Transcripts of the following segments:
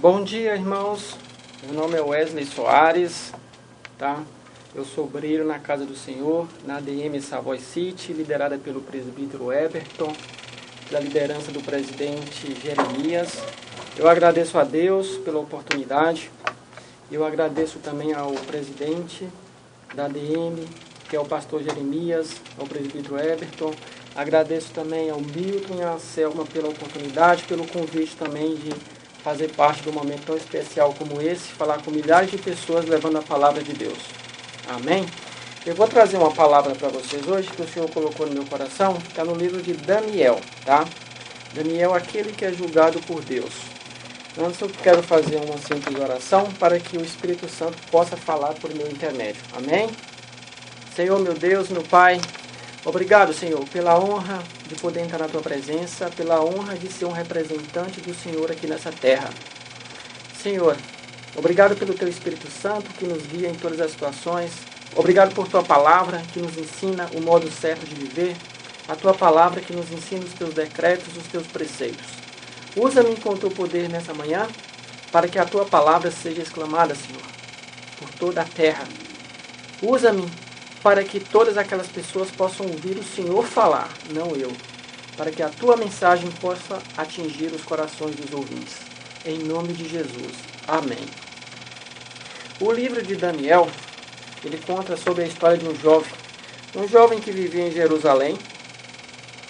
Bom dia, irmãos. Meu nome é Wesley Soares, tá? Eu sou obreiro na Casa do Senhor, na ADM Savoy City, liderada pelo presbítero Eberton, da liderança do presidente Jeremias. Eu agradeço a Deus pela oportunidade. Eu agradeço também ao presidente da ADM, que é o pastor Jeremias, ao presbítero Eberton. Agradeço também ao Milton e à Selma pela oportunidade, pelo convite também de fazer parte de um momento tão especial como esse, falar com milhares de pessoas levando a palavra de Deus. Amém? Eu vou trazer uma palavra para vocês hoje que o Senhor colocou no meu coração, está no livro de Daniel, tá? Daniel, aquele que é julgado por Deus. Antes eu quero fazer uma simples oração para que o Espírito Santo possa falar por meu intermédio. Amém? Senhor, meu Deus, meu Pai, obrigado, Senhor, pela honra de poder entrar na Tua presença, pela honra de ser um representante do Senhor aqui nessa terra. Senhor, obrigado pelo Teu Espírito Santo que nos guia em todas as situações. Obrigado por Tua palavra que nos ensina o modo certo de viver. A Tua palavra que nos ensina os Teus decretos, os Teus preceitos. Usa-me com o Teu poder nessa manhã para que a Tua palavra seja exclamada, Senhor, por toda a terra. Usa-me para que todas aquelas pessoas possam ouvir o Senhor falar, não eu. Para que a Tua mensagem possa atingir os corações dos ouvintes. Em nome de Jesus. Amém. O livro de Daniel, ele conta sobre a história de um jovem que vivia em Jerusalém.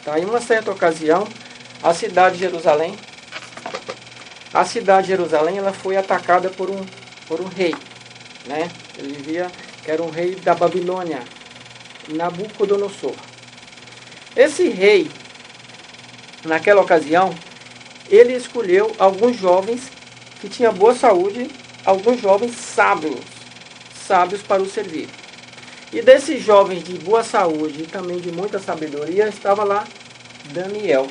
Tá? Em uma certa ocasião, a cidade de Jerusalém ela foi atacada por um rei, né? Ele vivia, que era um rei da Babilônia, Nabucodonosor. Esse rei, naquela ocasião, ele escolheu alguns jovens que tinham boa saúde, alguns jovens sábios para o servir. E desses jovens de boa saúde e também de muita sabedoria, estava lá Daniel.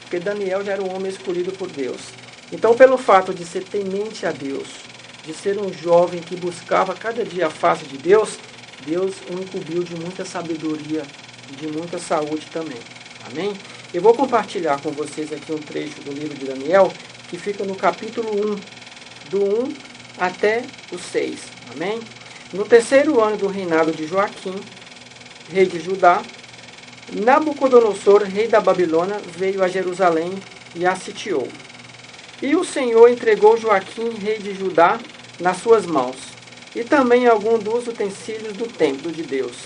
Porque Daniel já era um homem escolhido por Deus. Então, pelo fato de ser temente a Deus, de ser um jovem que buscava cada dia a face de Deus, Deus o incumbiu de muita sabedoria e de muita saúde também. Amém? Eu vou compartilhar com vocês aqui um trecho do livro de Daniel, que fica no capítulo 1, do 1 até o 6. Amém? No terceiro ano do reinado de Joaquim, rei de Judá, Nabucodonosor, rei da Babilônia, veio a Jerusalém e a sitiou. E o Senhor entregou Joaquim, rei de Judá, nas suas mãos, e também alguns dos utensílios do templo de Deus.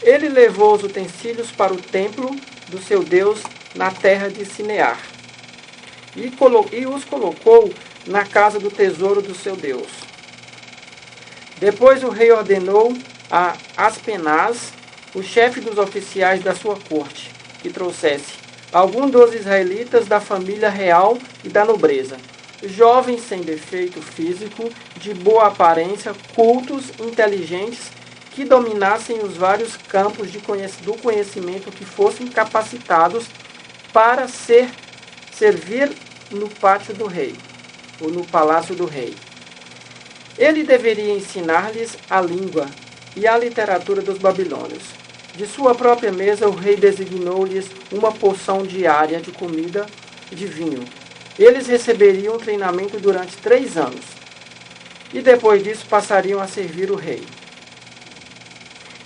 Ele levou os utensílios para o templo do seu Deus na terra de Sinear, e os colocou na casa do tesouro do seu Deus. Depois o rei ordenou a Aspenaz, o chefe dos oficiais da sua corte, que trouxesse algum dos israelitas da família real e da nobreza, jovens sem defeito físico, de boa aparência, cultos, inteligentes, que dominassem os vários campos do conhecimento, que fossem capacitados para servir no pátio do rei, ou no palácio do rei. Ele deveria ensinar-lhes a língua e a literatura dos babilônios. De sua própria mesa, o rei designou-lhes uma porção diária de comida e de vinho. Eles receberiam treinamento durante 3 anos. E depois disso passariam a servir o rei.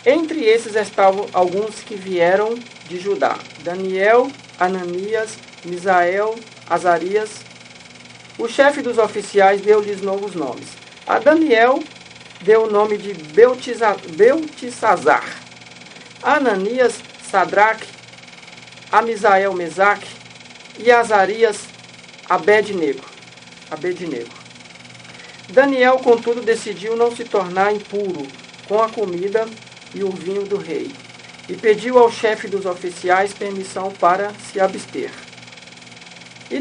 Entre esses estavam alguns que vieram de Judá: Daniel, Ananias, Misael, Azarias. O chefe dos oficiais deu-lhes novos nomes. A Daniel deu o nome de Beltesazar. A Ananias, Sadraque, a Misael, Mesaque, e a Azarias, Abednego. Daniel, contudo, decidiu não se tornar impuro com a comida e o vinho do rei, e pediu ao chefe dos oficiais permissão para se abster. E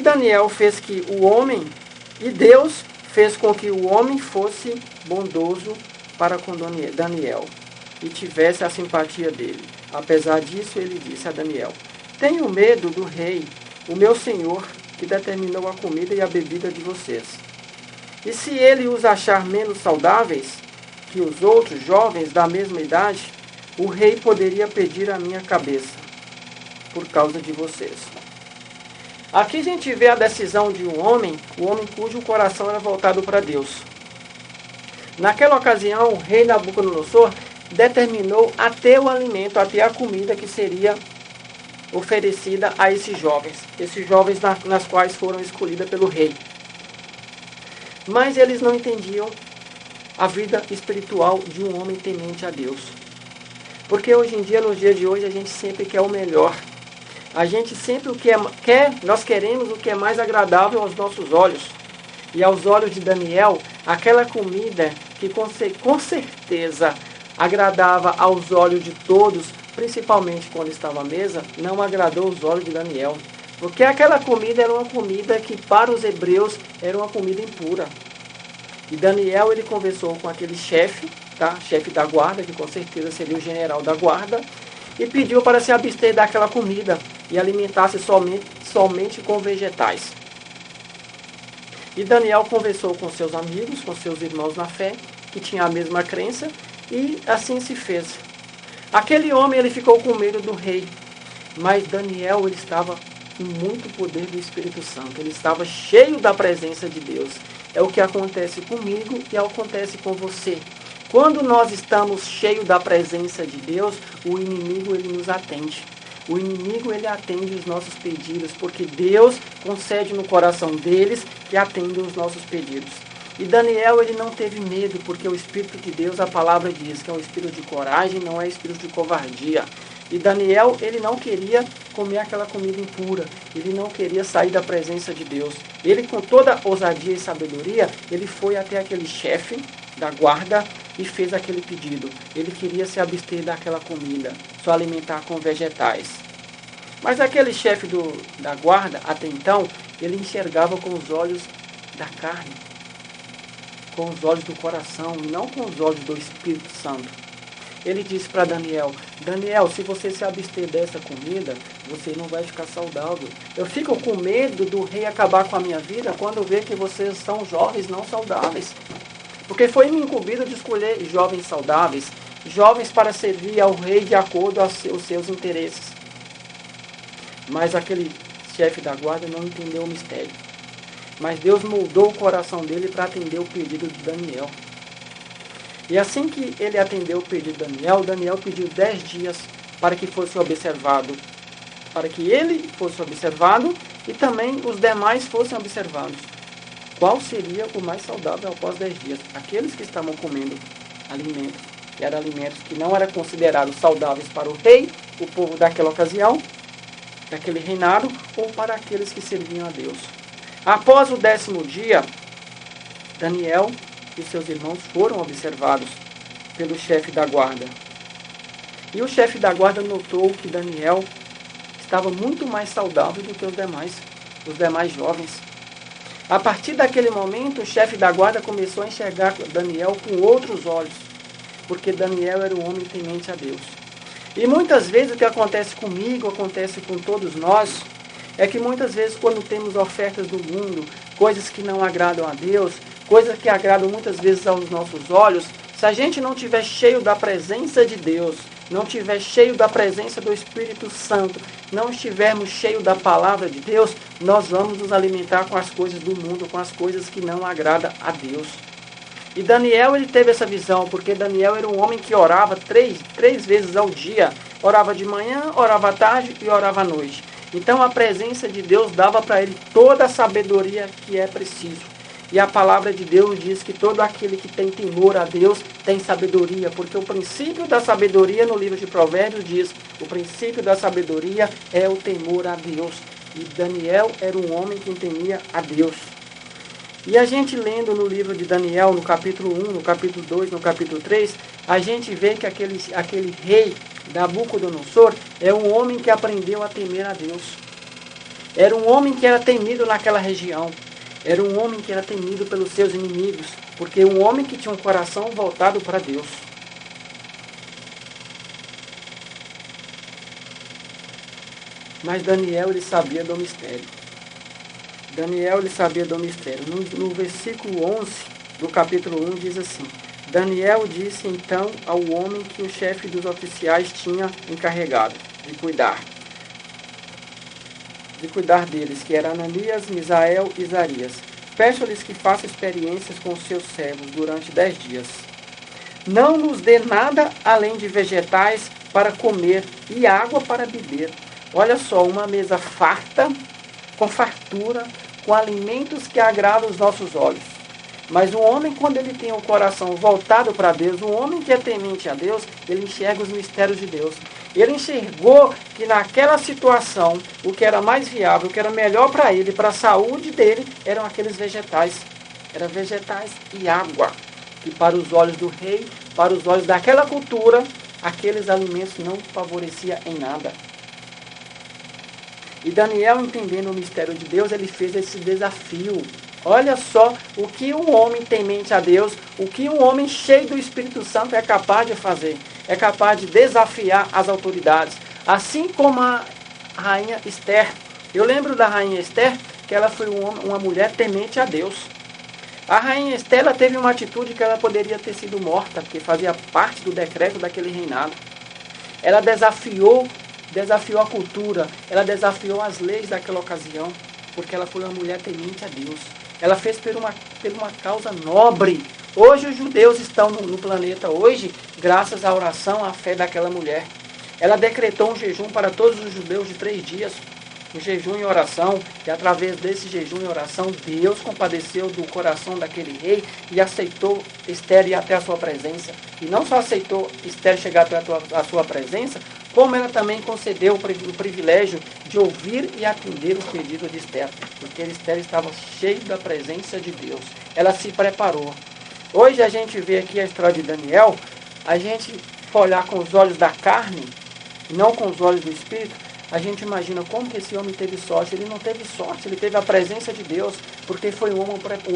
Deus fez com que o homem fosse bondoso para com Daniel, e tivesse a simpatia dele. Apesar disso, ele disse a Daniel: Tenho medo do rei, o meu senhor, que determinou a comida e a bebida de vocês. E se ele os achar menos saudáveis que os outros jovens da mesma idade, o rei poderia pedir a minha cabeça, por causa de vocês. Aqui a gente vê a decisão de um homem, o homem cujo coração era voltado para Deus. Naquela ocasião, o rei Nabucodonosor determinou até o alimento, até a comida que seria oferecida a esses jovens nas quais foram escolhidas pelo rei. Mas eles não entendiam a vida espiritual de um homem temente a Deus. Porque hoje em dia, nos dias de hoje, a gente sempre quer o melhor. A gente sempre nós queremos o que é mais agradável aos nossos olhos. E aos olhos de Daniel, aquela comida que com certeza agradava aos olhos de todos, principalmente quando estava à mesa, não agradou os olhos de Daniel. Porque aquela comida era uma comida que para os hebreus era uma comida impura. E Daniel, ele conversou com aquele chefe, chefe da guarda, que com certeza seria o general da guarda, e pediu para se abster daquela comida e alimentar-se somente com vegetais. E Daniel conversou com seus amigos, com seus irmãos na fé, que tinham a mesma crença, e assim se fez. Aquele homem, ele ficou com medo do rei, mas Daniel, ele estava com muito poder do Espírito Santo, ele estava cheio da presença de Deus. É o que acontece comigo e acontece com você. Quando nós estamos cheios da presença de Deus, o inimigo, ele nos atende. O inimigo, ele atende os nossos pedidos, porque Deus concede no coração deles que atendem os nossos pedidos. E Daniel, ele não teve medo, porque o Espírito de Deus, a palavra diz que é um espírito de coragem, não é espírito de covardia. E Daniel, ele não queria comer aquela comida impura, ele não queria sair da presença de Deus. Ele, com toda ousadia e sabedoria, ele foi até aquele chefe da guarda e fez aquele pedido. Ele queria se abster daquela comida, só alimentar com vegetais. Mas aquele chefe da guarda, até então, ele enxergava com os olhos da carne, com os olhos do coração, e não com os olhos do Espírito Santo. Ele disse para Daniel: Daniel, se você se abster dessa comida, você não vai ficar saudável. Eu fico com medo do rei acabar com a minha vida quando vê que vocês são jovens não saudáveis. Porque foi me incumbido de escolher jovens saudáveis, jovens para servir ao rei de acordo aos seus interesses. Mas aquele chefe da guarda não entendeu o mistério. Mas Deus moldou o coração dele para atender o pedido de Daniel. E assim que ele atendeu o pedido de Daniel, Daniel pediu 10 dias para que fosse observado. Para que ele fosse observado e também os demais fossem observados. Qual seria o mais saudável após 10 dias? Aqueles que estavam comendo alimentos, que eram alimentos que não eram considerados saudáveis para o rei, o povo daquela ocasião, daquele reinado, ou para aqueles que serviam a Deus. Após o 10º dia, Daniel e seus irmãos foram observados pelo chefe da guarda. E o chefe da guarda notou que Daniel estava muito mais saudável do que os demais jovens. A partir daquele momento, o chefe da guarda começou a enxergar Daniel com outros olhos, porque Daniel era um homem temente a Deus. E muitas vezes o que acontece comigo, acontece com todos nós, é que muitas vezes quando temos ofertas do mundo, coisas que não agradam a Deus, coisas que agradam muitas vezes aos nossos olhos, se a gente não estiver cheio da presença de Deus, não estiver cheio da presença do Espírito Santo, não estivermos cheios da palavra de Deus, nós vamos nos alimentar com as coisas do mundo, com as coisas que não agradam a Deus. E Daniel, ele teve essa visão, porque Daniel era um homem que orava três vezes ao dia. Orava de manhã, orava à tarde e orava à noite. Então a presença de Deus dava para ele toda a sabedoria que é preciso. E a palavra de Deus diz que todo aquele que tem temor a Deus tem sabedoria, porque o princípio da sabedoria no livro de Provérbios diz, o princípio da sabedoria é o temor a Deus. E Daniel era um homem que temia a Deus. E a gente lendo no livro de Daniel, no capítulo 1, no capítulo 2, no capítulo 3, a gente vê que aquele rei Nabucodonosor é um homem que aprendeu a temer a Deus. Era um homem que era temido naquela região. Era um homem que era temido pelos seus inimigos, porque um homem que tinha um coração voltado para Deus. Mas Daniel, ele sabia do mistério. Daniel, ele sabia do mistério. No versículo 11 do capítulo 1 diz assim: Daniel disse então ao homem que o chefe dos oficiais tinha encarregado de cuidar deles, que era Ananias, Misael e Azarias: peço-lhes que faça experiências com seus servos durante 10 dias. Não nos dê nada além de vegetais para comer e água para beber. Olha só, uma mesa farta, com fartura, com alimentos que agradam os nossos olhos. Mas o homem, quando ele tem o coração voltado para Deus, o homem que é temente a Deus, ele enxerga os mistérios de Deus. Ele enxergou que naquela situação, o que era mais viável, o que era melhor para ele, para a saúde dele, eram aqueles vegetais. Eram vegetais e água. Que para os olhos do rei, para os olhos daquela cultura, aqueles alimentos não favoreciam em nada. E Daniel, entendendo o mistério de Deus, ele fez esse desafio. Olha só o que um homem temente a Deus, o que um homem cheio do Espírito Santo é capaz de fazer. É capaz de desafiar as autoridades. Assim como a rainha Esther. Eu lembro da rainha Esther, que ela foi uma mulher temente a Deus. A rainha Esther, ela teve uma atitude que ela poderia ter sido morta, porque fazia parte do decreto daquele reinado. Ela desafiou a cultura, ela desafiou as leis daquela ocasião, porque ela foi uma mulher temente a Deus. Ela fez por uma causa nobre. Hoje os judeus estão no planeta hoje, graças à oração, à fé daquela mulher. Ela decretou um jejum para todos os judeus de 3 dias, um jejum e oração, e através desse jejum e oração, Deus compadeceu do coração daquele rei e aceitou Esther ir até a sua presença. E não só aceitou Esther chegar até a sua presença, como ela também concedeu o privilégio de ouvir e atender o pedido de Esther, porque Esther estava cheia da presença de Deus. Ela se preparou. Hoje a gente vê aqui a história de Daniel, a gente for olhar com os olhos da carne, não com os olhos do Espírito, a gente imagina como que esse homem teve sorte. Ele não teve sorte, ele teve a presença de Deus, porque foi um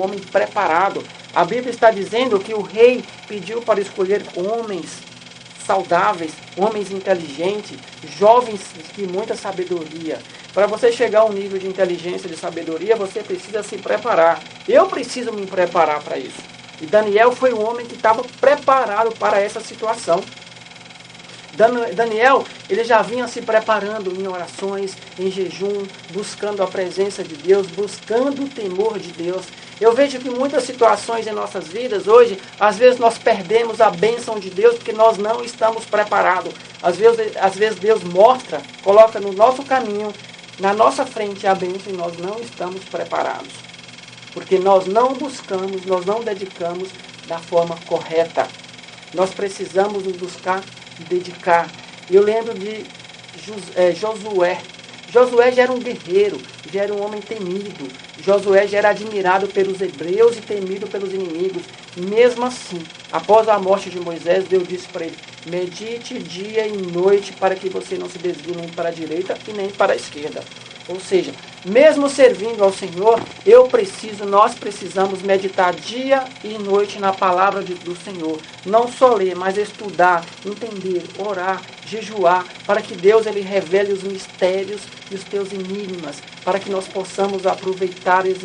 homem preparado. A Bíblia está dizendo que o rei pediu para escolher homens saudáveis, homens inteligentes, jovens de muita sabedoria. Para você chegar a um nível de inteligência, de sabedoria, você precisa se preparar. Eu preciso me preparar para isso. E Daniel foi um homem que estava preparado para essa situação. Daniel, ele já vinha se preparando em orações, em jejum, buscando a presença de Deus, buscando o temor de Deus. Eu vejo que muitas situações em nossas vidas hoje, às vezes nós perdemos a bênção de Deus porque nós não estamos preparados. Às vezes Deus mostra, coloca no nosso caminho, na nossa frente a bênção e nós não estamos preparados. Porque nós não buscamos, nós não dedicamos da forma correta. Nós precisamos nos buscar e dedicar. Eu lembro de Josué. Josué já era um guerreiro, já era um homem temido. Josué já era admirado pelos hebreus e temido pelos inimigos. Mesmo assim, após a morte de Moisés, Deus disse para ele: medite dia e noite para que você não se desvie nem para a direita e nem para a esquerda. Ou seja, mesmo servindo ao Senhor, nós precisamos meditar dia e noite na palavra do Senhor. Não só ler, mas estudar, entender, orar, jejuar, para que Deus ele revele os mistérios e os teus enigmas, para que nós possamos aproveitar e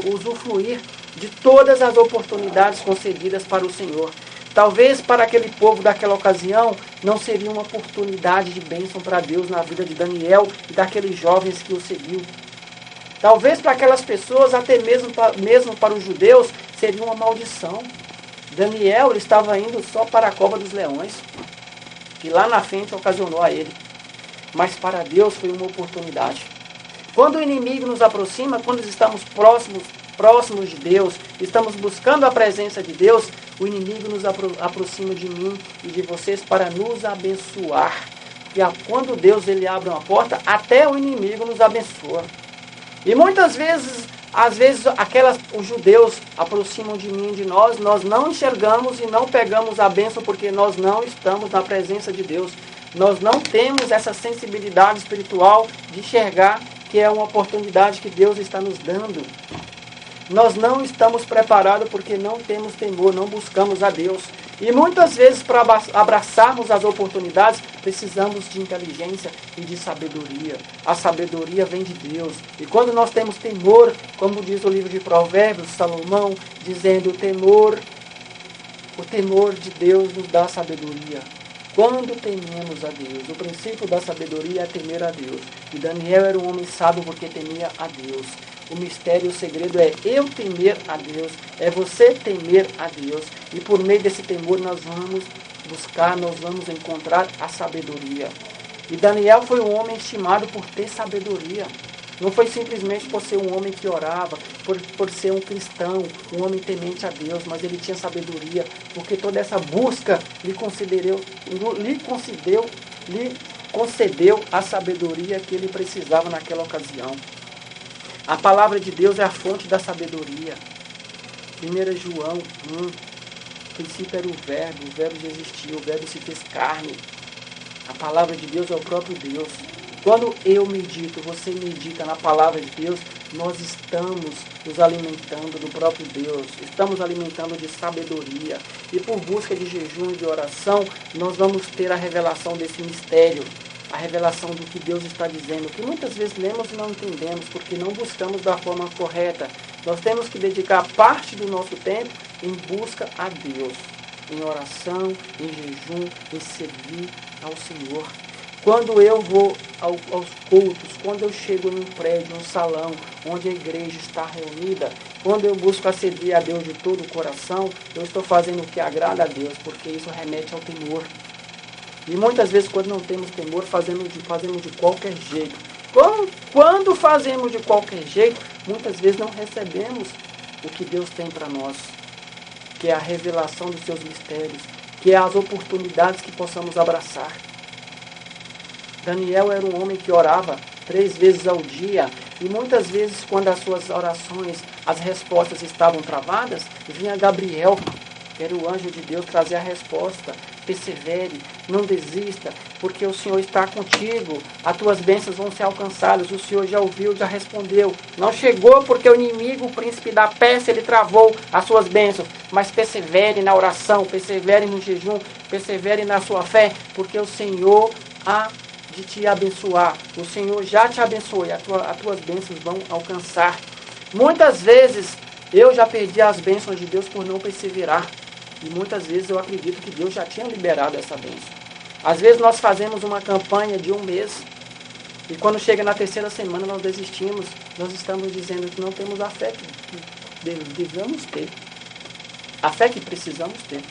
usufruir de todas as oportunidades concedidas para o Senhor. Talvez para aquele povo daquela ocasião não seria uma oportunidade de bênção para Deus na vida de Daniel e daqueles jovens que o seguiu. Talvez para aquelas pessoas, até mesmo para os judeus, seria uma maldição. Daniel ele estava indo só para a cova dos leões, que lá na frente ocasionou a ele. Mas para Deus foi uma oportunidade. Quando o inimigo nos aproxima, quando estamos próximos de Deus, estamos buscando a presença de Deus, o inimigo nos aproxima de mim e de vocês para nos abençoar. Porque quando Deus ele abre uma porta, até o inimigo nos abençoa. E muitas vezes, os judeus aproximam de mim e de nós não enxergamos e não pegamos a bênção porque nós não estamos na presença de Deus. Nós não temos essa sensibilidade espiritual de enxergar que é uma oportunidade que Deus está nos dando. Nós não estamos preparados porque não temos temor, não buscamos a Deus. E muitas vezes, para abraçarmos as oportunidades, precisamos de inteligência e de sabedoria. A sabedoria vem de Deus. E quando nós temos temor, como diz o livro de Provérbios, Salomão, dizendo o temor de Deus nos dá sabedoria. Quando tememos a Deus, o princípio da sabedoria é temer a Deus. E Daniel era um homem sábio porque temia a Deus. O mistério, o segredo é eu temer a Deus, é você temer a Deus. E por meio desse temor nós vamos buscar, nós vamos encontrar a sabedoria. E Daniel foi um homem estimado por ter sabedoria. Não foi simplesmente por ser um homem que orava, por ser um cristão, um homem temente a Deus, mas ele tinha sabedoria, porque toda essa busca lhe concedeu a sabedoria que ele precisava naquela ocasião. A palavra de Deus é a fonte da sabedoria. 1 João 1, no princípio era o verbo já existiu, o verbo se fez carne. A palavra de Deus é o próprio Deus. Quando eu medito, você medita na palavra de Deus, nós estamos nos alimentando do próprio Deus, estamos alimentando de sabedoria. E por busca de jejum e de oração, nós vamos ter a revelação desse mistério, a revelação do que Deus está dizendo, que muitas vezes lemos e não entendemos, porque não buscamos da forma correta. Nós temos que dedicar parte do nosso tempo em busca a Deus, em oração, em jejum, em servir ao Senhor. Quando eu vou aos cultos, quando eu chego num prédio, num salão, onde a igreja está reunida, quando eu busco servir a Deus de todo o coração, eu estou fazendo o que agrada a Deus, porque isso remete ao temor. E muitas vezes, quando não temos temor, fazemos de qualquer jeito. Quando fazemos de qualquer jeito, muitas vezes não recebemos o que Deus tem para nós, que é a revelação dos seus mistérios, que é as oportunidades que possamos abraçar. Daniel era um homem que orava 3 vezes ao dia, e muitas vezes, quando as suas orações, as respostas estavam travadas, vinha Gabriel, que era o anjo de Deus, trazer a resposta. Persevere, não desista, porque o Senhor está contigo, as tuas bênçãos vão ser alcançadas, o Senhor já ouviu, já respondeu. Não chegou porque o inimigo, o príncipe da Pérsia, ele travou as suas bênçãos, mas persevere na oração, persevere no jejum, persevere na sua fé, porque o Senhor há de te abençoar, o Senhor já te abençoou e as tuas bênçãos vão alcançar. Muitas vezes eu já perdi as bênçãos de Deus por não perseverar. E muitas vezes eu acredito que Deus já tinha liberado essa bênção. Às vezes nós fazemos uma campanha de 1 mês e quando chega na 3ª semana nós desistimos. Nós estamos dizendo que não temos a fé que devemos ter. A fé que precisamos ter.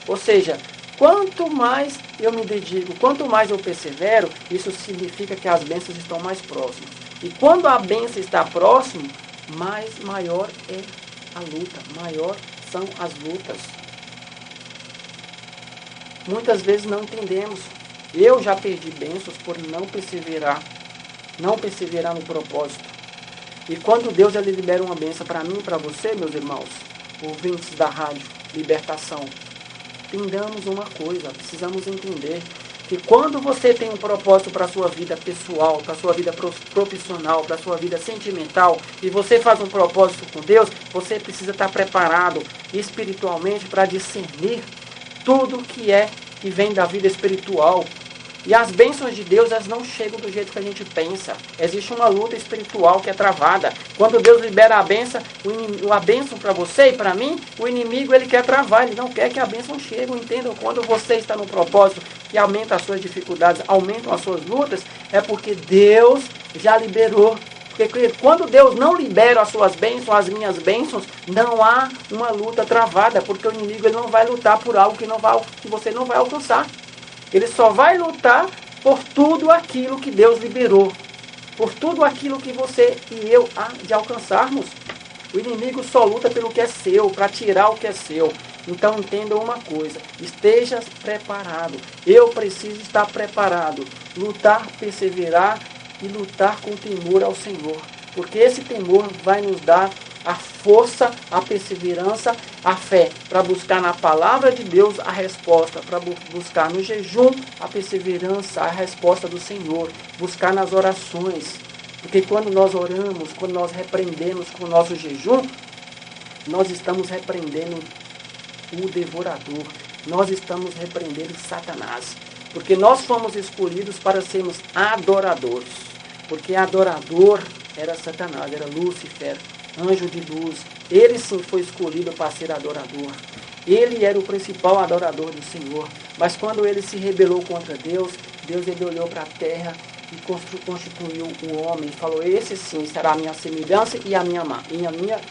Ou seja, quanto mais eu me dedico, quanto mais eu persevero, isso significa que as bênçãos estão mais próximas. E quando a bênção está próxima, maior é a luta, maior são as lutas. Muitas vezes não entendemos. Eu já perdi bênçãos por não perseverar no propósito. E quando Deus ele libera uma bênção para mim e para você, meus irmãos, ouvintes da rádio Libertação, entendamos uma coisa, precisamos entender que quando você tem um propósito para a sua vida pessoal, para a sua vida profissional, para a sua vida sentimental, e você faz um propósito com Deus, você precisa estar preparado espiritualmente para discernir tudo que vem da vida espiritual. E as bênçãos de Deus, elas não chegam do jeito que a gente pensa. Existe uma luta espiritual que é travada. Quando Deus libera a bênção para você e para mim, o inimigo ele quer travar, ele não quer que a bênção chegue. Entendam, quando você está no propósito que aumenta as suas dificuldades, aumentam as suas lutas, é porque Deus já liberou. Porque quando Deus não libera as suas bênçãos, as minhas bênçãos, não há uma luta travada, porque o inimigo ele não vai lutar por algo que você não vai alcançar. Ele só vai lutar por tudo aquilo que Deus liberou. Por tudo aquilo que você e eu há de alcançarmos. O inimigo só luta pelo que é seu, para tirar o que é seu. Então entenda uma coisa, esteja preparado. Eu preciso estar preparado. Lutar, perseverar e lutar com temor ao Senhor. Porque esse temor vai nos dar a força, a perseverança, a fé, para buscar na palavra de Deus a resposta, para buscar no jejum a perseverança, a resposta do Senhor, buscar nas orações. Porque quando nós oramos, quando nós repreendemos com o nosso jejum, nós estamos repreendendo o devorador. Nós estamos repreendendo Satanás, porque nós fomos escolhidos para sermos adoradores, porque adorador era Satanás, era Lúcifer, anjo de luz. Ele sim foi escolhido para ser adorador. Ele era o principal adorador do Senhor. Mas quando ele se rebelou contra Deus, ele olhou para a terra e constituiu o homem. E falou, esse sim será a minha semelhança e a minha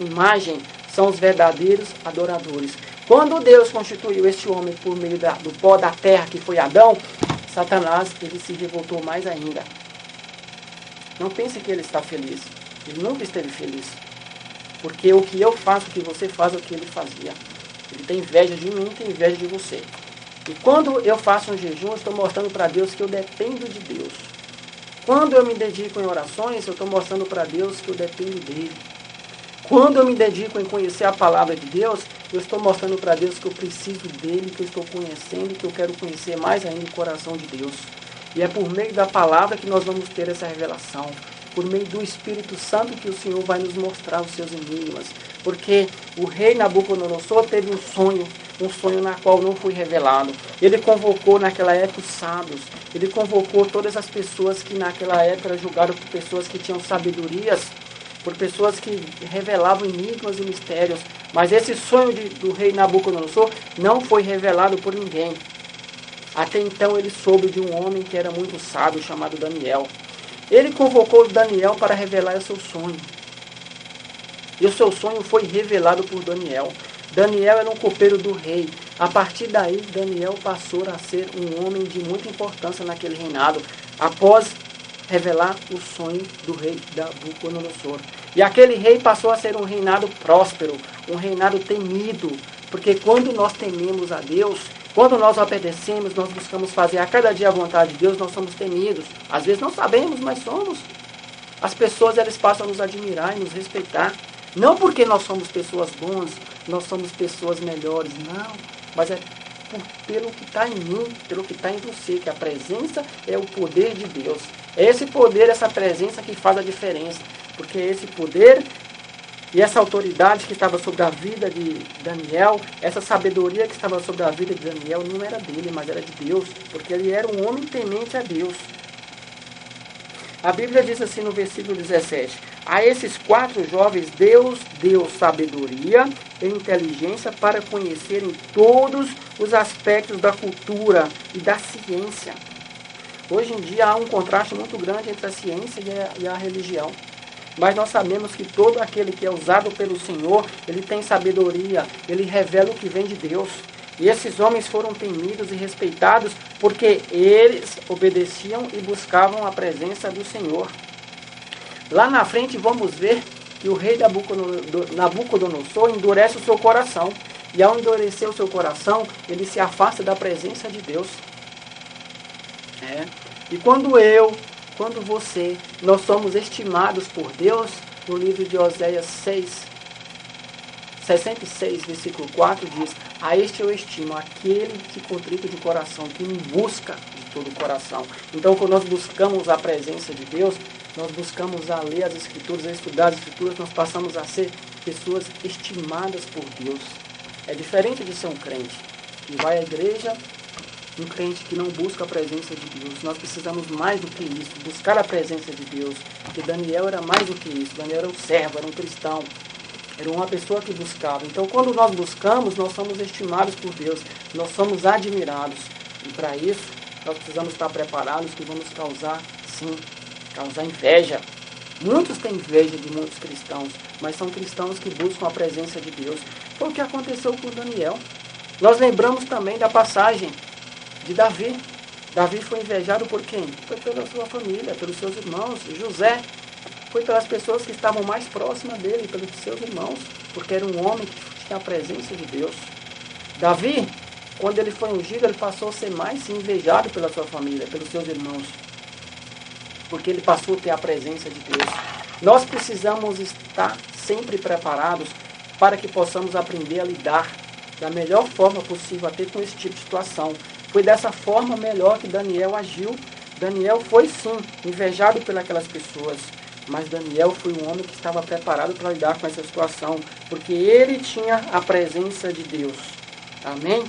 imagem são os verdadeiros adoradores. Quando Deus constituiu este homem por meio do pó da terra, que foi Adão, Satanás, ele se revoltou mais ainda. Não pense que ele está feliz. Ele nunca esteve feliz. Porque o que eu faço, o que você faz, é o que ele fazia. Ele tem inveja de mim, tem inveja de você. E quando eu faço um jejum, eu estou mostrando para Deus que eu dependo de Deus. Quando eu me dedico em orações, eu estou mostrando para Deus que eu dependo dele. Quando eu me dedico em conhecer a palavra de Deus, eu estou mostrando para Deus que eu preciso dele, que eu estou conhecendo, que eu quero conhecer mais ainda o coração de Deus. E é por meio da palavra que nós vamos ter essa revelação. Por meio do Espírito Santo que o Senhor vai nos mostrar os seus enigmas. Porque o rei Nabucodonosor teve um sonho na qual não foi revelado. Ele convocou naquela época os sábios. Ele convocou todas as pessoas que naquela época eram julgadas por pessoas que tinham sabedorias, por pessoas que revelavam enigmas e mistérios. Mas esse sonho do rei Nabucodonosor não foi revelado por ninguém. Até então ele soube de um homem que era muito sábio, chamado Daniel. Ele convocou Daniel para revelar o seu sonho. E o seu sonho foi revelado por Daniel. Daniel era um copeiro do rei. A partir daí, Daniel passou a ser um homem de muita importância naquele reinado, após revelar o sonho do rei Nabucodonosor. E aquele rei passou a ser um reinado próspero, um reinado temido, porque quando nós tememos a Deus, quando nós obedecemos, nós buscamos fazer a cada dia a vontade de Deus, nós somos temidos. Às vezes não sabemos, mas somos. As pessoas, elas passam a nos admirar e nos respeitar. Não porque nós somos pessoas boas, nós somos pessoas melhores, não. Mas é pelo que está em mim, pelo que está em você, que a presença é o poder de Deus. É esse poder, essa presença que faz a diferença. Porque é esse poder e essa autoridade que estava sobre a vida de Daniel, essa sabedoria que estava sobre a vida de Daniel, não era dele, mas era de Deus, porque ele era um homem temente a Deus. A Bíblia diz assim no versículo 17, a esses 4 jovens Deus deu sabedoria e inteligência para conhecerem todos os aspectos da cultura e da ciência. Hoje em dia há um contraste muito grande entre a ciência e a religião. Mas nós sabemos que todo aquele que é usado pelo Senhor, ele tem sabedoria, ele revela o que vem de Deus. E esses homens foram temidos e respeitados porque eles obedeciam e buscavam a presença do Senhor. Lá na frente vamos ver que o rei Nabucodonosor endurece o seu coração. E ao endurecer o seu coração, ele se afasta da presença de Deus. E quando você, nós somos estimados por Deus, no livro de Oséias 66, versículo 4, diz, a este eu estimo, aquele que contrito de coração, que me busca de todo o coração. Então, quando nós buscamos a presença de Deus, nós buscamos a ler as Escrituras, a estudar as Escrituras, nós passamos a ser pessoas estimadas por Deus. É diferente de ser um crente que vai à igreja, um crente que não busca a presença de Deus. Nós precisamos mais do que isso, buscar a presença de Deus. Porque Daniel era mais do que isso. Daniel era um servo, era um cristão. Era uma pessoa que buscava. Então, quando nós buscamos, nós somos estimados por Deus. Nós somos admirados. E para isso, nós precisamos estar preparados, que vamos causar, sim, causar inveja. Muitos têm inveja de muitos cristãos, mas são cristãos que buscam a presença de Deus. Foi o que aconteceu com Daniel. Nós lembramos também da passagem de Davi. Davi foi invejado por quem? Foi pela sua família, pelos seus irmãos. José foi pelas pessoas que estavam mais próximas dele, pelos seus irmãos, porque era um homem que tinha a presença de Deus. Davi, quando ele foi ungido, ele passou a ser mais invejado pela sua família, pelos seus irmãos, porque ele passou a ter a presença de Deus. Nós precisamos estar sempre preparados para que possamos aprender a lidar da melhor forma possível até com esse tipo de situação. Foi dessa forma melhor que Daniel agiu. Daniel foi sim invejado pelas pessoas, mas Daniel foi um homem que estava preparado para lidar com essa situação, porque ele tinha a presença de Deus. Amém?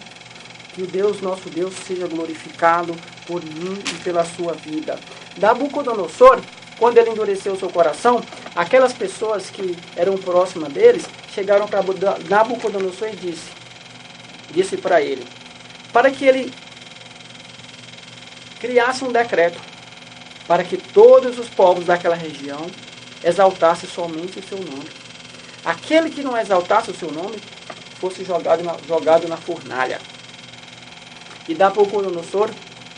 Que o Deus, nosso Deus, seja glorificado por mim e pela sua vida. Nabucodonosor, quando ele endureceu o seu coração, aquelas pessoas que eram próximas deles, chegaram para Nabucodonosor e disse para ele, para que ele criasse um decreto, para que todos os povos daquela região exaltassem somente o seu nome. Aquele que não exaltasse o seu nome, fosse jogado na fornalha. E Nabucodonosor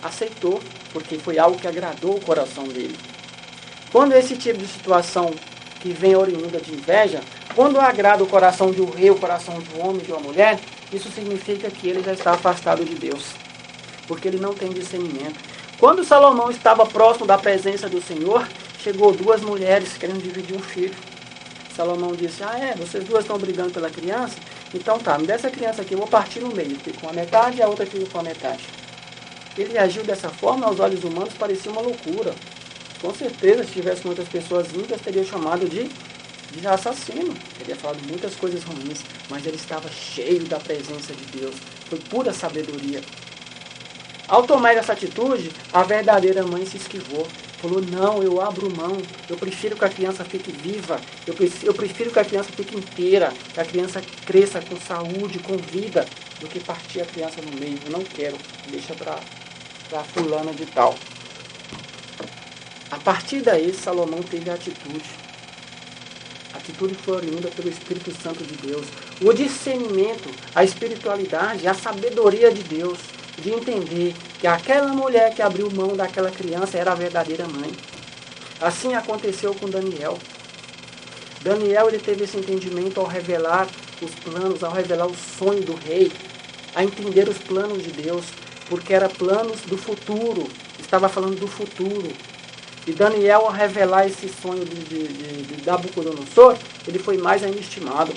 aceitou, porque foi algo que agradou o coração dele. Quando esse tipo de situação que vem oriunda de inveja, quando agrada o coração de um rei, o coração de um homem, de uma mulher, isso significa que ele já está afastado de Deus, porque ele não tem discernimento. Quando Salomão estava próximo da presença do Senhor, chegou duas mulheres querendo dividir um filho. Salomão disse, vocês duas estão brigando pela criança? Então tá, me dê essa criança aqui, eu vou partir no meio, fica com a metade e a outra fica com a metade. Ele agiu dessa forma, aos olhos humanos parecia uma loucura. Com certeza, se tivesse muitas pessoas ímpias, teria chamado de assassino. Teria falado muitas coisas ruins, mas ele estava cheio da presença de Deus. Foi pura sabedoria. Ao tomar essa atitude, a verdadeira mãe se esquivou. Falou, não, eu abro mão, eu prefiro que a criança fique viva, eu prefiro que a criança fique inteira, que a criança cresça com saúde, com vida, do que partir a criança no meio. Eu não quero, deixa para fulana de tal. A partir daí, Salomão teve a atitude. A atitude foi oriunda pelo Espírito Santo de Deus. O discernimento, a espiritualidade, a sabedoria de Deus, de entender que aquela mulher que abriu mão daquela criança era a verdadeira mãe. Assim aconteceu com Daniel. Daniel, ele teve esse entendimento ao revelar os planos, ao revelar o sonho do rei, a entender os planos de Deus, porque eram planos do futuro, estava falando do futuro. E Daniel, ao revelar esse sonho de Nabucodonosor, ele foi mais ainda estimado.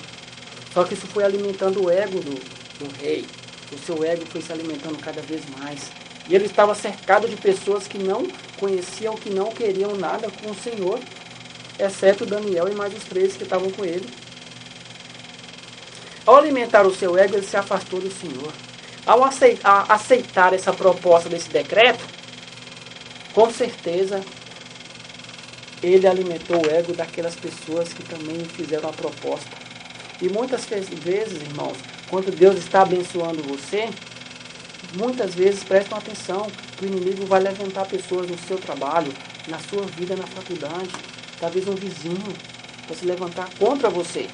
Só que isso foi alimentando o ego do rei. O seu ego foi se alimentando cada vez mais. E ele estava cercado de pessoas que não conheciam, que não queriam nada com o Senhor, exceto Daniel e mais os três que estavam com ele. Ao alimentar o seu ego, ele se afastou do Senhor. Ao aceitar essa proposta desse decreto, com certeza, ele alimentou o ego daquelas pessoas que também fizeram a proposta. E muitas vezes, irmãos, quando Deus está abençoando você, muitas vezes prestam atenção que o inimigo vai levantar pessoas no seu trabalho, na sua vida, na faculdade, talvez um vizinho, vai se levantar contra você.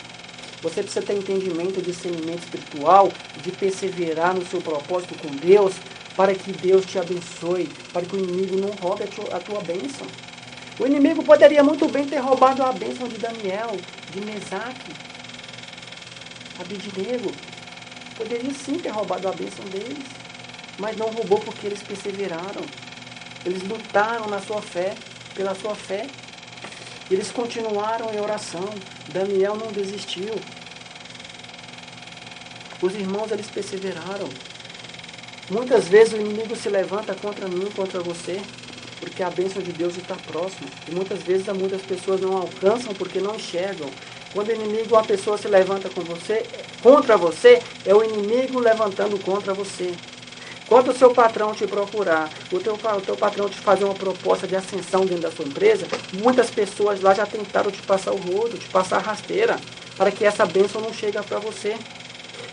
Você precisa ter entendimento, discernimento espiritual, de perseverar no seu propósito com Deus, para que Deus te abençoe, para que o inimigo não roube a tua bênção. O inimigo poderia muito bem ter roubado a bênção de Daniel, de Mesaque, Abednego. Poderia sim ter roubado a bênção deles, mas não roubou porque eles perseveraram. Eles lutaram na sua fé, pela sua fé. Eles continuaram em oração. Daniel não desistiu. Os irmãos, eles perseveraram. Muitas vezes o inimigo se levanta contra mim, contra você, porque a bênção de Deus está próxima. E muitas vezes muitas pessoas não alcançam porque não enxergam. Quando o inimigo, uma pessoa se levanta contra você, é o inimigo levantando contra você. Quando o seu patrão te procurar, o teu patrão te fazer uma proposta de ascensão dentro da sua empresa, muitas pessoas lá já tentaram te passar o rodo, te passar a rasteira, para que essa bênção não chegue para você.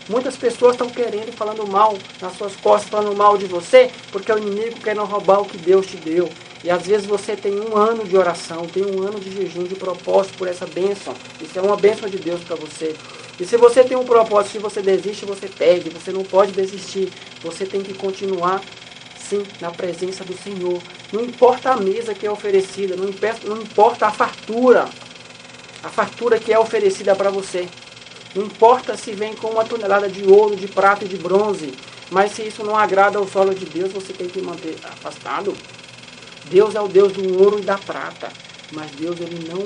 Muitas pessoas estão querendo, falando mal nas suas costas, falando mal de você, porque o inimigo quer não roubar o que Deus te deu. E às vezes você tem 1 ano de oração, tem 1 ano de jejum, de propósito por essa bênção. Isso é uma bênção de Deus para você. E se você tem um propósito, se você desiste, você perde. Você não pode desistir. Você tem que continuar, sim, na presença do Senhor. Não importa a mesa que é oferecida, não importa a fartura que é oferecida para você. Não importa se vem com 1 tonelada de ouro, de prata e de bronze. Mas se isso não agrada ao solo de Deus, você tem que manter afastado. Deus é o Deus do ouro e da prata, mas Deus ele não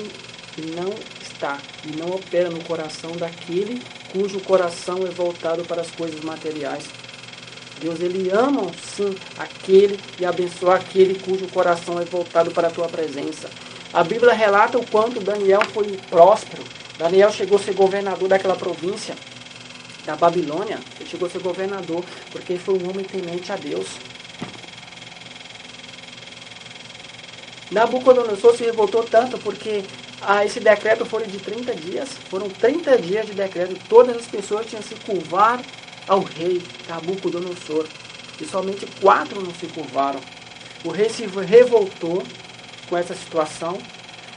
está e não opera no coração daquele cujo coração é voltado para as coisas materiais. Deus ele ama sim aquele e abençoa aquele cujo coração é voltado para a tua presença. A Bíblia relata o quanto Daniel foi próspero. Daniel chegou a ser governador daquela província. da Babilônia. Ele chegou a ser governador, porque ele foi um homem temente a Deus. Nabucodonosor se revoltou tanto porque esse decreto foi de 30 dias. Foram 30 dias de decreto. Todas as pessoas tinham que se curvar ao rei Nabucodonosor. E somente 4 não se curvaram. O rei se revoltou com essa situação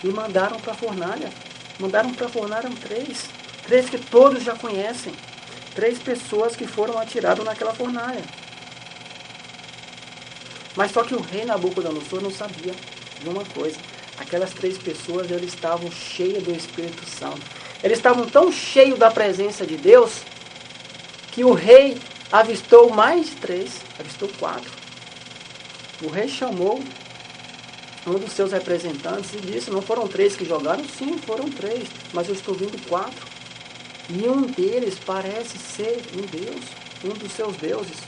e mandaram para a fornalha. Mandaram para a fornalha 3. 3 que todos já conhecem. 3 pessoas que foram atiradas naquela fornalha. Mas só que o rei Nabucodonosor não sabia de uma coisa. Aquelas 3 pessoas, eles estavam cheias do Espírito Santo. Eles estavam tão cheios da presença de Deus que o rei avistou mais de 3, avistou 4. O rei chamou um dos seus representantes e disse: não foram 3 que jogaram? Sim, foram 3, mas eu estou vendo 4. E um deles parece ser um deus, um dos seus deuses.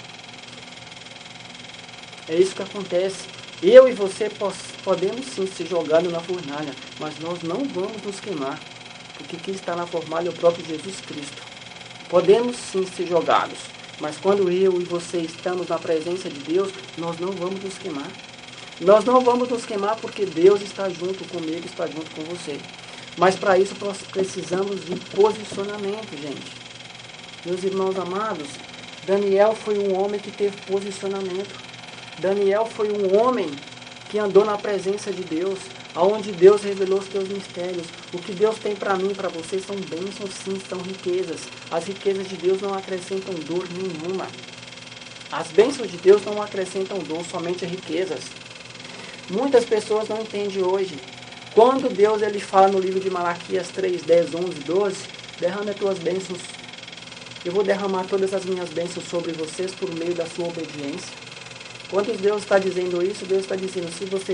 É isso que acontece. Eu e você podemos sim ser jogados na fornalha, mas nós não vamos nos queimar, porque quem está na fornalha é o próprio Jesus Cristo. Podemos sim ser jogados, mas quando eu e você estamos na presença de Deus, nós não vamos nos queimar. Nós não vamos nos queimar porque Deus está junto comigo, está junto com você. Mas para isso nós precisamos de posicionamento, gente. Meus irmãos amados, Daniel foi um homem que teve posicionamento. Daniel foi um homem que andou na presença de Deus, aonde Deus revelou os seus mistérios. O que Deus tem para mim e para você são bênçãos, sim, são riquezas. As riquezas de Deus não acrescentam dor nenhuma. As bênçãos de Deus não acrescentam dor, somente riquezas. Muitas pessoas não entendem hoje. Quando Deus ele fala no livro de Malaquias 3, 10, 11, 12, derrame as tuas bênçãos. Eu vou derramar todas as minhas bênçãos sobre vocês por meio da sua obediência. Quando Deus está dizendo isso, Deus está dizendo: se você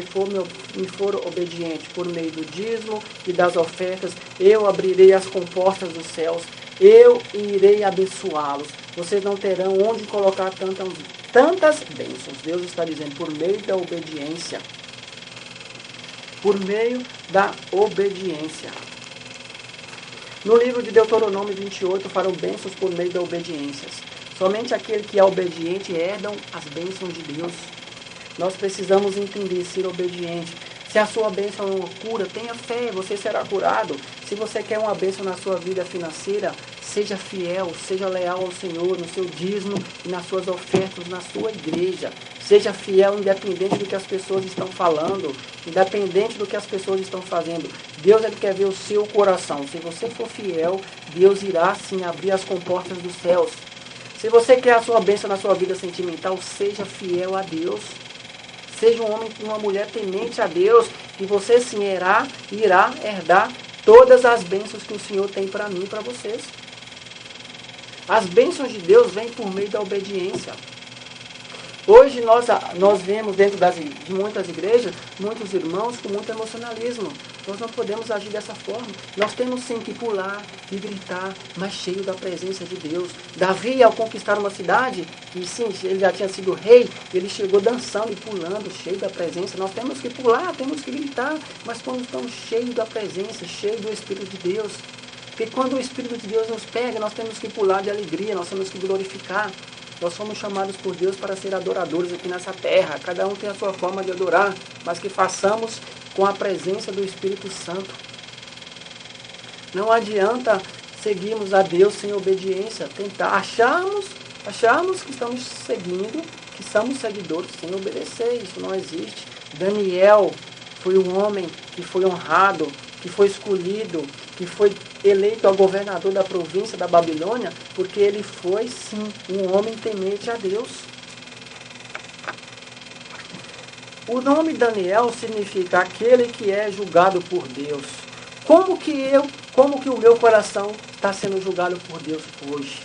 me for obediente por meio do dízimo e das ofertas, eu abrirei as comportas dos céus, eu irei abençoá-los. Vocês não terão onde colocar tantas bênçãos. Deus está dizendo por meio da obediência. Por meio da obediência. No livro de Deuteronômio 28, farão bênçãos por meio da obediência. Somente aquele que é obediente herdam as bênçãos de Deus. Nós precisamos entender, ser obediente. Se a sua bênção é uma cura, tenha fé, você será curado. Se você quer uma bênção na sua vida financeira, seja fiel, seja leal ao Senhor no seu dízimo e nas suas ofertas na sua igreja. Seja fiel, independente do que as pessoas estão falando, independente do que as pessoas estão fazendo. Deus ele quer ver o seu coração. Se você for fiel, Deus irá sim abrir as comportas dos céus. Se você quer a sua bênção na sua vida sentimental, seja fiel a Deus. Seja um homem e uma mulher temente a Deus, que você sim irá herdar todas as bênçãos que o Senhor tem para mim e para vocês. As bênçãos de Deus vêm por meio da obediência. Hoje nós vemos dentro de muitas igrejas, muitos irmãos com muito emocionalismo. Nós não podemos agir dessa forma. Nós temos sim que pular e gritar, mas cheio da presença de Deus. Davi, ao conquistar uma cidade, que sim, ele já tinha sido rei, ele chegou dançando e pulando, cheio da presença. Nós temos que pular, temos que gritar, mas quando estamos cheios da presença, cheios do Espírito de Deus. Porque quando o Espírito de Deus nos pega, nós temos que pular de alegria, nós temos que glorificar. Nós fomos chamados por Deus para ser adoradores aqui nessa terra. Cada um tem a sua forma de adorar, mas que façamos com a presença do Espírito Santo. Não adianta seguirmos a Deus sem obediência. Tentar acharmos que estamos seguindo, que somos seguidores sem obedecer. Isso não existe. Daniel foi um homem que foi honrado, que foi escolhido, que foi eleito ao governador da província da Babilônia, porque ele foi, sim, um homem temente a Deus. O nome Daniel significa aquele que é julgado por Deus. Como que o meu coração está sendo julgado por Deus hoje?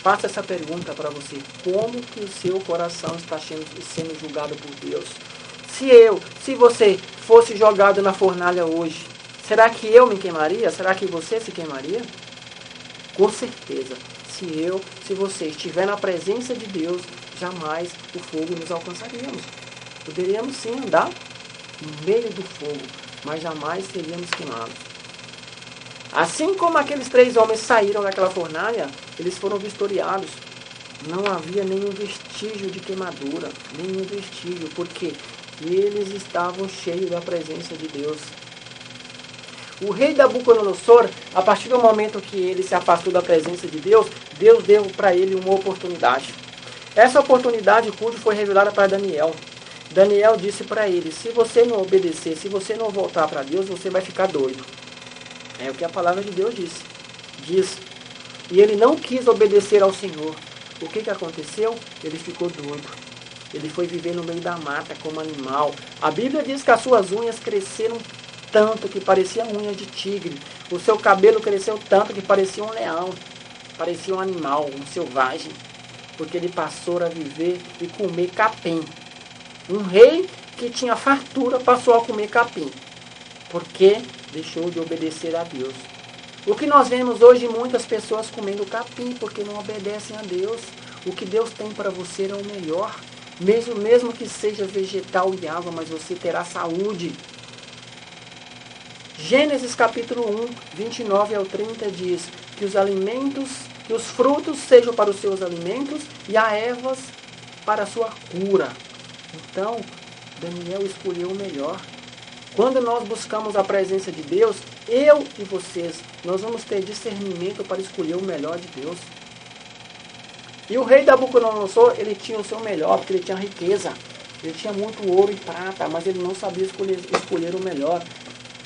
Faça essa pergunta para você. Como que o seu coração está sendo julgado por Deus? Se você fosse jogado na fornalha hoje, será que eu me queimaria? Será que você se queimaria? Com certeza. Se você estiver na presença de Deus, jamais o fogo nos alcançaríamos. Poderíamos sim andar no meio do fogo, mas jamais seríamos queimados. Assim como aqueles 3 homens saíram daquela fornalha, eles foram vistoriados. Não havia nenhum vestígio de queimadura, nenhum vestígio, porque eles estavam cheios da presença de Deus. O rei Nabucodonosor, a partir do momento que ele se afastou da presença de Deus, Deus deu para ele uma oportunidade. Essa oportunidade cujo foi revelada para Daniel. Daniel disse para ele, se você não obedecer, se você não voltar para Deus, você vai ficar doido. É o que a palavra de Deus diz. E ele não quis obedecer ao Senhor. O que aconteceu? Ele ficou doido. Ele foi viver no meio da mata como animal. A Bíblia diz que as suas unhas cresceram tanto que parecia unha de tigre. O seu cabelo cresceu tanto que parecia um leão. Parecia um animal, um selvagem. Porque ele passou a viver e comer capim. Um rei que tinha fartura passou a comer capim. Porque deixou de obedecer a Deus. O que nós vemos hoje, muitas pessoas comendo capim porque não obedecem a Deus. O que Deus tem para você é o melhor. Mesmo que seja vegetal e água, mas você terá saúde. Gênesis capítulo 1, 29 ao 30 diz que os frutos sejam para os seus alimentos e as ervas para a sua cura. Então, Daniel escolheu o melhor. Quando nós buscamos a presença de Deus, eu e vocês, nós vamos ter discernimento para escolher o melhor de Deus. E o rei Nabucodonosor, ele tinha o seu melhor, porque ele tinha riqueza. Ele tinha muito ouro e prata, mas ele não sabia escolher o melhor.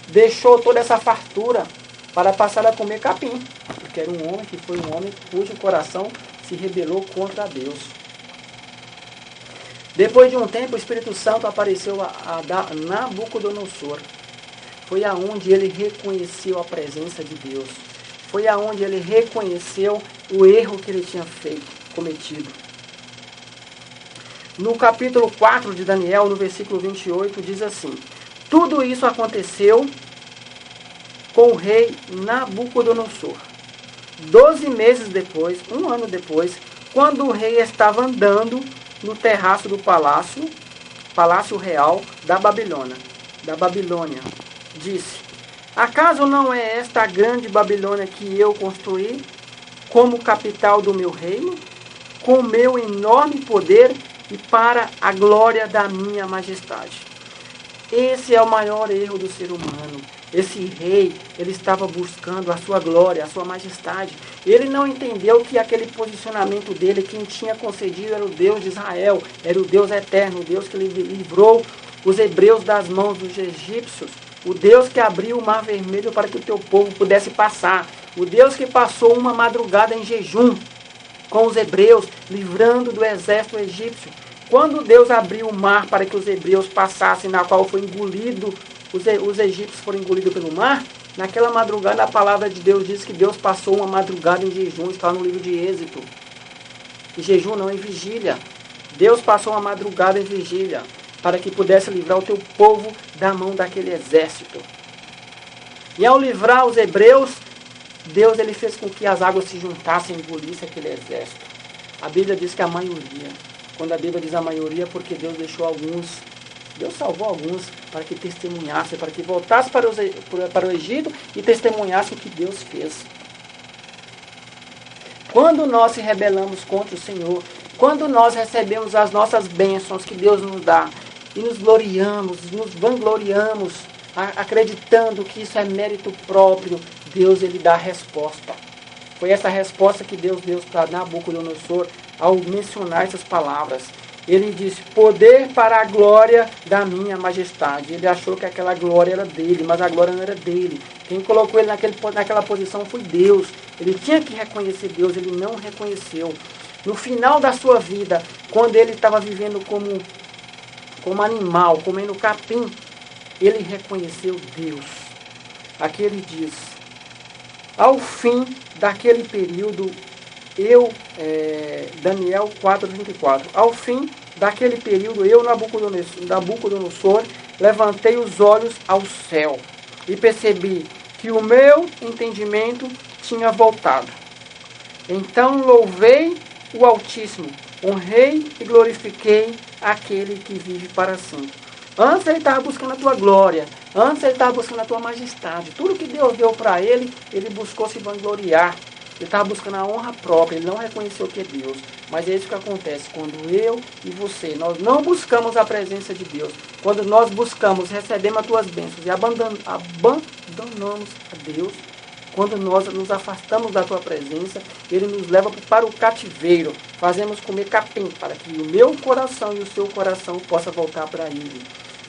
Deixou toda essa fartura para passar a comer capim, porque era um homem que foi um homem cujo coração se rebelou contra Deus. Depois de um tempo, o Espírito Santo apareceu a Nabucodonosor. Foi aonde ele reconheceu a presença de Deus. Foi aonde ele reconheceu o erro que ele tinha cometido. No capítulo 4 de Daniel, no versículo 28, diz assim: tudo isso aconteceu com o rei Nabucodonosor. 12 meses depois, um ano depois, quando o rei estava andando no terraço do palácio real da Babilônia, disse: acaso não é esta a grande Babilônia que eu construí como capital do meu reino, com meu enorme poder e para a glória da minha majestade? Esse é o maior erro do ser humano. Esse rei, ele estava buscando a sua glória, a sua majestade. Ele não entendeu que aquele posicionamento dele, quem tinha concedido era o Deus de Israel, era o Deus eterno, o Deus que livrou os hebreus das mãos dos egípcios, o Deus que abriu o mar vermelho para que o teu povo pudesse passar, o Deus que passou uma madrugada em jejum com os hebreus, livrando do exército egípcio. Quando Deus abriu o mar para que os hebreus passassem, na qual foi engolido, os egípcios foram engolidos pelo mar, naquela madrugada a palavra de Deus diz que Deus passou uma madrugada em jejum, está no livro de Êxodo. Em jejum não, em vigília. Deus passou uma madrugada em vigília, para que pudesse livrar o teu povo da mão daquele exército. E ao livrar os hebreus, Deus ele fez com que as águas se juntassem e engolissem aquele exército. A Bíblia diz que a maioria. Quando a Bíblia diz a maioria, é porque Deus deixou alguns, Deus salvou alguns para que testemunhassem, para que voltassem para o Egito e testemunhassem o que Deus fez. Quando nós se rebelamos contra o Senhor, quando nós recebemos as nossas bênçãos que Deus nos dá, e nos gloriamos, nos vangloriamos, acreditando que isso é mérito próprio, Deus ele dá a resposta. Foi essa resposta que Deus deu para Nabucodonosor ao mencionar essas palavras. Ele disse: poder para a glória da minha majestade. Ele achou que aquela glória era dele, mas a glória não era dele. Quem colocou ele naquela posição foi Deus. Ele tinha que reconhecer Deus, ele não reconheceu. No final da sua vida, quando ele estava vivendo como animal, comendo capim, ele reconheceu Deus. Aqui ele diz: ao fim daquele período, Daniel 4:24, ao fim daquele período, eu, Nabucodonosor, levantei os olhos ao céu e percebi que o meu entendimento tinha voltado. Então louvei o Altíssimo, honrei e glorifiquei aquele que vive para sempre. Antes ele estava buscando a tua glória. Antes ele estava buscando a tua majestade. Tudo que Deus deu para ele, ele buscou se vangloriar. Ele estava buscando a honra própria. Ele não reconheceu que é Deus. Mas é isso que acontece quando eu e você, nós não buscamos a presença de Deus. Quando nós buscamos, recebemos as tuas bênçãos e abandonamos a Deus. Quando nós nos afastamos da tua presença, ele nos leva para o cativeiro. Fazemos comer capim, para que o meu coração e o seu coração possa voltar para ele.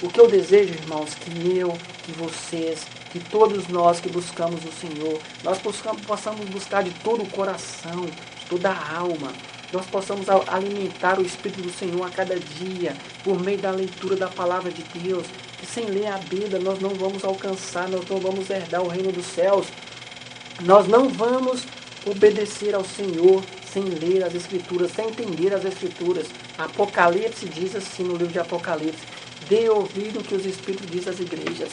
O que eu desejo, irmãos, que eu, que vocês, que todos nós que buscamos o Senhor, nós possamos buscar de todo o coração, de toda a alma. Nós possamos alimentar o Espírito do Senhor a cada dia, por meio da leitura da palavra de Deus. Que sem ler a Bíblia nós não vamos alcançar, nós não vamos herdar o reino dos céus. Nós não vamos obedecer ao Senhor sem ler as Escrituras, sem entender as Escrituras. Apocalipse diz assim no livro de Apocalipse: dê ouvido o que os Espíritos dizem às igrejas.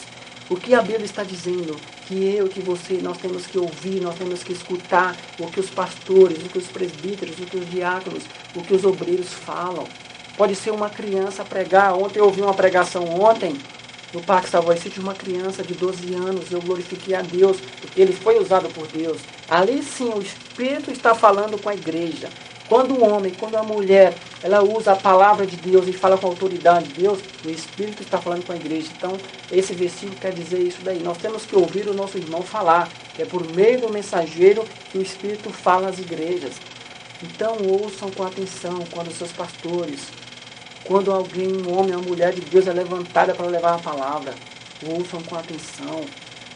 O que a Bíblia está dizendo? Que eu, que você, nós temos que ouvir, nós temos que escutar o que os pastores, o que os presbíteros, o que os diáconos, o que os obreiros falam. Pode ser uma criança pregar. Ontem eu ouvi uma pregação no Parque Savoy City, uma criança de 12 anos, eu glorifiquei a Deus, porque ele foi usado por Deus. Ali sim, o Espírito está falando com a igreja. Quando o homem, quando a mulher, ela usa a palavra de Deus e fala com a autoridade de Deus, o Espírito está falando com a igreja. Então, esse versículo quer dizer isso daí. Nós temos que ouvir o nosso irmão falar, que é por meio do mensageiro que o Espírito fala às igrejas. Então, ouçam com atenção quando os seus pastores, quando alguém, um homem ou uma mulher de Deus é levantada para levar a palavra, ouçam com atenção.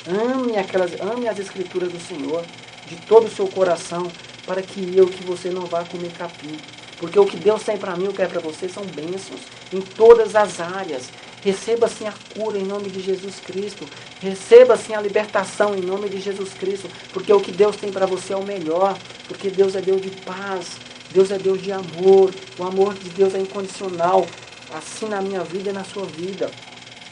Ame as Escrituras do Senhor de todo o seu coração, para que você não vá comer capim. Porque o que Deus tem para mim, o que é para você, são bênçãos em todas as áreas. Receba assim a cura em nome de Jesus Cristo. Receba assim a libertação em nome de Jesus Cristo. Porque o que Deus tem para você é o melhor. Porque Deus é Deus de paz. Deus é Deus de amor. O amor de Deus é incondicional. Assim na minha vida e na sua vida.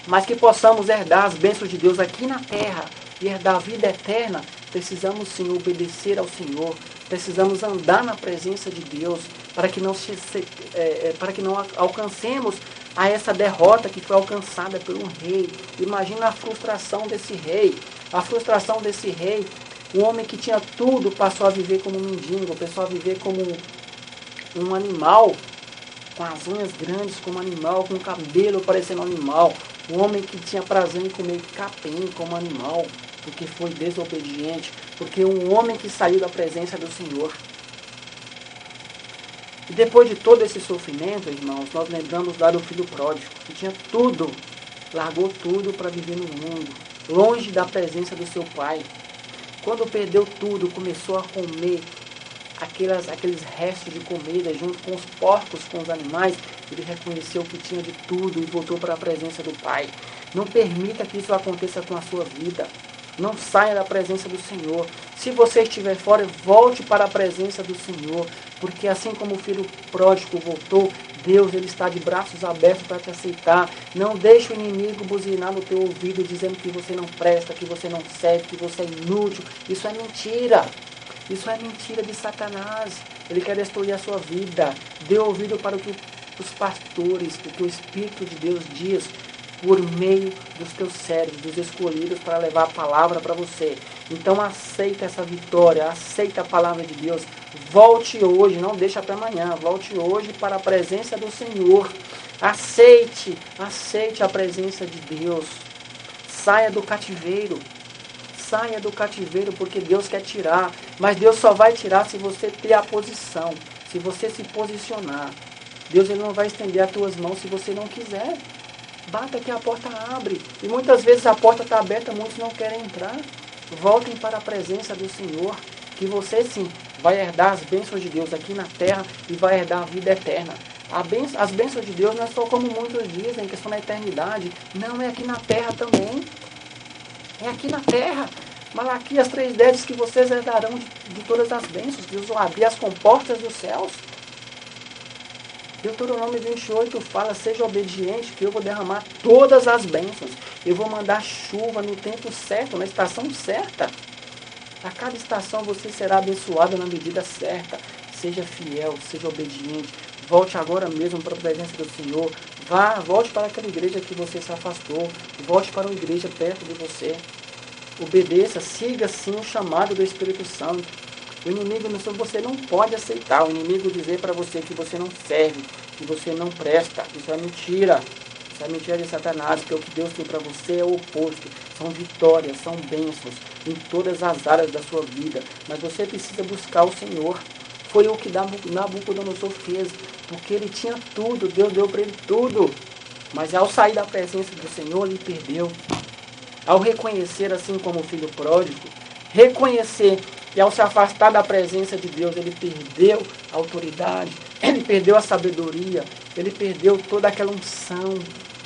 Mas que possamos herdar as bênçãos de Deus aqui na terra. E herdar a vida eterna. Precisamos sim obedecer ao Senhor. Precisamos andar na presença de Deus. Para que não alcancemos a essa derrota que foi alcançada por um rei. Imagina a frustração desse rei. A frustração desse rei. Um homem que tinha tudo passou a viver como um mendigo. Passou a viver como um animal. Com as unhas grandes como animal. Com o cabelo parecendo animal. Um homem que tinha prazer em comer capim como animal. Porque foi desobediente. Porque um homem que saiu da presença do Senhor. E depois de todo esse sofrimento, irmãos, nós lembramos lá do filho pródigo, que tinha tudo, largou tudo para viver no mundo, longe da presença do seu pai. Quando perdeu tudo, começou a comer aqueles restos de comida junto com os porcos, com os animais, ele reconheceu que tinha de tudo e voltou para a presença do pai. Não permita que isso aconteça com a sua vida. Não saia da presença do Senhor. Se você estiver fora, volte para a presença do Senhor. Porque assim como o filho pródigo voltou, Deus ele está de braços abertos para te aceitar. Não deixe o inimigo buzinar no teu ouvido, dizendo que você não presta, que você não serve, que você é inútil. Isso é mentira. Isso é mentira de Satanás. Ele quer destruir a sua vida. Dê ouvido para o que os pastores, o que o Espírito de Deus diz, por meio dos teus servos, dos escolhidos para levar a palavra para você. Então aceita essa vitória, aceita a palavra de Deus. Volte hoje, não deixa para amanhã. Volte hoje para a presença do Senhor. Aceite a presença de Deus. Saia do cativeiro. Saia do cativeiro, porque Deus quer tirar. Mas Deus só vai tirar se você ter a posição, se você se posicionar. Deus ele não vai estender as tuas mãos se você não quiser. Bata que a porta abre. E muitas vezes a porta está aberta, muitos não querem entrar. Voltem para a presença do Senhor, que você sim vai herdar as bênçãos de Deus aqui na terra e vai herdar a vida eterna. As bênçãos de Deus não é só como muitos dizem, que são na eternidade. Não, é aqui na terra também. É aqui na terra. Malaquias 3,10 diz que vocês herdarão de todas as bênçãos. Deus vai abrir as comportas dos céus. Deuteronômio 28 fala: seja obediente, que eu vou derramar todas as bênçãos. Eu vou mandar chuva no tempo certo, na estação certa. A cada estação você será abençoado na medida certa. Seja fiel, seja obediente. Volte agora mesmo para a presença do Senhor. Volte para aquela igreja que você se afastou. Volte para uma igreja perto de você. Obedeça, siga sim o chamado do Espírito Santo. O inimigo, você não pode aceitar o inimigo dizer para você que você não serve, que você não presta. Isso é mentira. Isso é mentira de Satanás, porque o que Deus tem para você é o oposto. São vitórias, são bênçãos em todas as áreas da sua vida. Mas você precisa buscar o Senhor. Foi o que Nabucodonosor fez, porque ele tinha tudo, Deus deu para ele tudo. Mas ao sair da presença do Senhor, ele perdeu. Ao reconhecer, assim como o filho pródigo, reconhecer e ao se afastar da presença de Deus, ele perdeu a autoridade, ele perdeu a sabedoria, ele perdeu toda aquela unção,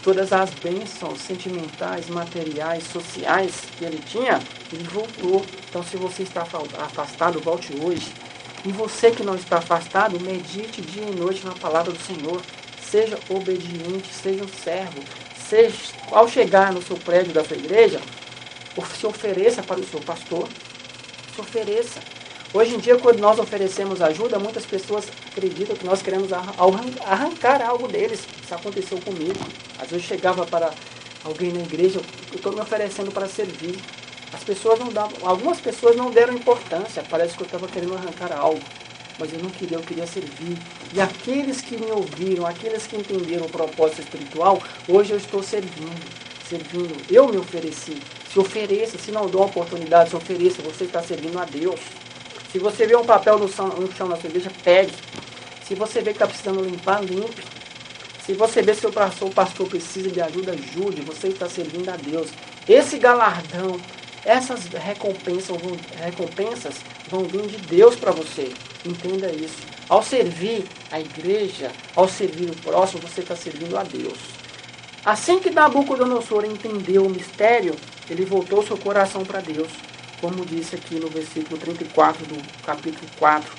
todas as bênçãos sentimentais, materiais, sociais que ele tinha, ele voltou. Então, se você está afastado, volte hoje. E você que não está afastado, medite dia e noite na palavra do Senhor. Seja obediente, seja um servo. Ao chegar no seu prédio da sua igreja, se ofereça para o seu pastor. Se ofereça. Hoje em dia, quando nós oferecemos ajuda, muitas pessoas acreditam que nós queremos arrancar algo deles. Isso aconteceu comigo. Às vezes eu chegava para alguém na igreja, eu estou me oferecendo para servir. Algumas pessoas não deram importância, parece que eu estava querendo arrancar algo. Mas eu não queria, eu queria servir. E aqueles que me ouviram, aqueles que entenderam o propósito espiritual, hoje eu estou servindo. Eu me ofereci. Se ofereça, se não dou a oportunidade, se ofereça, você está servindo a Deus. Se você vê um papel no chão na sua igreja, pegue. Se você vê que está precisando limpar, limpe. Se você vê que seu pastor precisa de ajuda, ajude. Você está servindo a Deus. Esse galardão, essas recompensas vão vir de Deus para você. Entenda isso. Ao servir a igreja, ao servir o próximo, você está servindo a Deus. Assim que Nabucodonosor entendeu o mistério, ele voltou seu coração para Deus. Como disse aqui no versículo 34 do capítulo 4.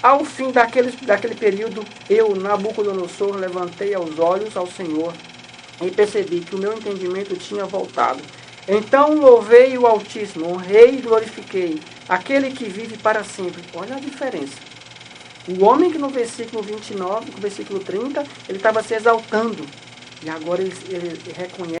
Ao fim daquele período, eu, Nabucodonosor, levantei os olhos ao Senhor e percebi que o meu entendimento tinha voltado. Então louvei o Altíssimo, honrei e glorifiquei aquele que vive para sempre. Olha a diferença. O homem que no versículo 29, no versículo 30, ele estava se exaltando. E agora ele reconhece